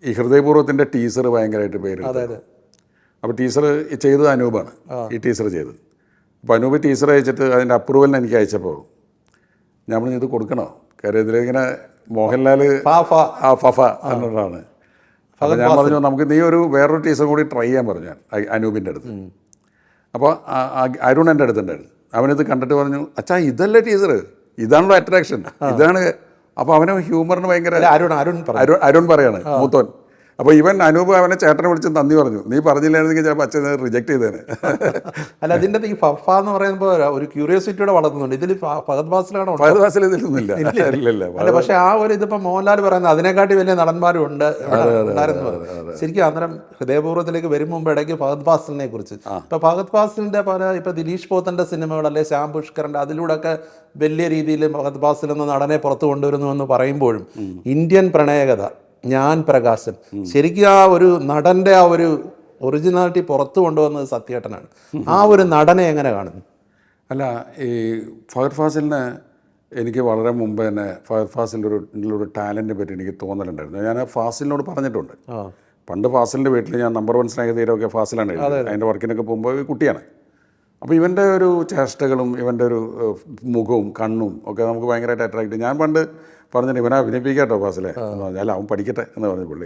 ഈ ഹൃദയപൂർവ്വത്തിൻ്റെ ടീസർ ഭയങ്കരമായിട്ട് പേര്. അപ്പോൾ ടീസർ ചെയ്തത് അനൂപാണ്, ഈ ടീസർ ചെയ്തത്. അപ്പോൾ അനൂപ് ടീസർ അയച്ചിട്ട് അതിൻ്റെ അപ്രൂവലിന് എനിക്ക് അയച്ചപ്പോൾ ഞാൻ പറഞ്ഞു ഇത് കൊടുക്കണോ, കാര്യം ഇതിലിങ്ങനെ മോഹൻലാൽ ഫഫ എന്നതാണ്. അപ്പോൾ ഞാൻ പറഞ്ഞു നമുക്ക് നീ വേറൊരു ടീസർ കൂടി ട്രൈ ചെയ്യാൻ പറഞ്ഞു ഞാൻ അനൂപിൻ്റെ അടുത്ത്. അപ്പോൾ അരുൺ എൻ്റെ അടുത്തുണ്ടായിരുന്നു. അവനിത് കണ്ടിട്ട് പറഞ്ഞു അച്ഛാ ഇതല്ലേ ടീസർ, ഇതാണല്ലോ അട്രാക്ഷൻ, ഇതാണ്. അപ്പോൾ അവന് ഹ്യൂമറിന് ഭയങ്കര അരുൺ പറയാണ് മൂത്തോൻ. അപ്പോൾ ഇവൻ അനൂപ് അവനെ ചേട്ടനെ വിളിച്ച് നന്ദി പറഞ്ഞു, നീ പറഞ്ഞില്ലായിരുന്നെങ്കിൽ ചിലപ്പോൾ അച്ഛൻ റിജക്ട് ചെയ്തേനെ. അല്ല അതിൻ്റെ ഈ ഫഫ എന്ന് പറയുമ്പോൾ ഒരു ക്യൂരിയോസിറ്റിയോടെ വളർത്തുന്നുണ്ട്. ഇതിൽ ഫഹദ് ഫാസിലാണോ? ഫഹദ് ഫാസിൽ ഇതിലൊന്നുമില്ല. അല്ല പക്ഷേ ആ ഒരു ഇതിപ്പോൾ മോഹൻലാൽ പറയുന്നത് അതിനെക്കാട്ടി വലിയ നടന്മാരും ഉണ്ട് ഉണ്ടായിരുന്നു. ശരിക്കും അന്നേരം ഹൃദയപൂർവ്വത്തിലേക്ക് വരും മുമ്പ് ഇടയ്ക്ക് ഫഹദ് ഫാസിലിനെ കുറിച്ച് ഇപ്പോൾ ഫഹദ് ഫാസിലിൻ്റെ പല ഇപ്പോൾ ദിലീഷ് പോത്തൻ്റെ സിനിമകൾ അല്ലെ ശ്യാം പുഷ്കറിൻ്റെ അതിലൂടെയൊക്കെ വലിയ രീതിയിൽ ഫഹദ് ഫാസിൽ എന്ന നടനെ പുറത്തു കൊണ്ടുവരുന്നു എന്ന് പറയുമ്പോഴും ഇന്ത്യൻ പ്രണയകഥ, ഞാൻ പ്രകാശൻ, ശരിക്കും ആ ഒരു നടൻ്റെ ആ ഒരു ഒറിജിനാലിറ്റി പുറത്തു കൊണ്ടുവന്നത് സത്യേട്ടനാണ്. ആ ഒരു നടനെ എങ്ങനെ കാണുന്നു? അല്ല, ഈ ഫഹദ് ഫാസിലിനെ എനിക്ക് വളരെ മുമ്പ് തന്നെ ഫഹദ് ഫാസിലിൻ്റെ ഒരു ടാലൻറ്റിനെ പറ്റി എനിക്ക് തോന്നലുണ്ടായിരുന്നു. ഞാൻ ഫാസിലിനോട് പറഞ്ഞിട്ടുണ്ട്. പണ്ട് ഫാസിലിൻ്റെ വീട്ടിൽ ഞാൻ നമ്പർ 1 സ്നേഹിതരൊക്കെ ഫാസിലാണ് അതിൻ്റെ വർക്കിനൊക്കെ പോകുമ്പോൾ കുട്ടിയാണ്. അപ്പോൾ ഇവൻ്റെ ഒരു ചേഷ്ടകളും ഇവൻ്റെ ഒരു മുഖവും കണ്ണും ഒക്കെ നമുക്ക് ഭയങ്കരമായിട്ട് അട്രാക്റ്റ്. ഞാൻ പണ്ട് പറഞ്ഞിട്ട് ഇവനെ അഭിനയിപ്പിക്കാട്ടോ ഫാസിലെ, അല്ല അവൻ പഠിക്കട്ടെ എന്ന് പറഞ്ഞു പുള്ളി.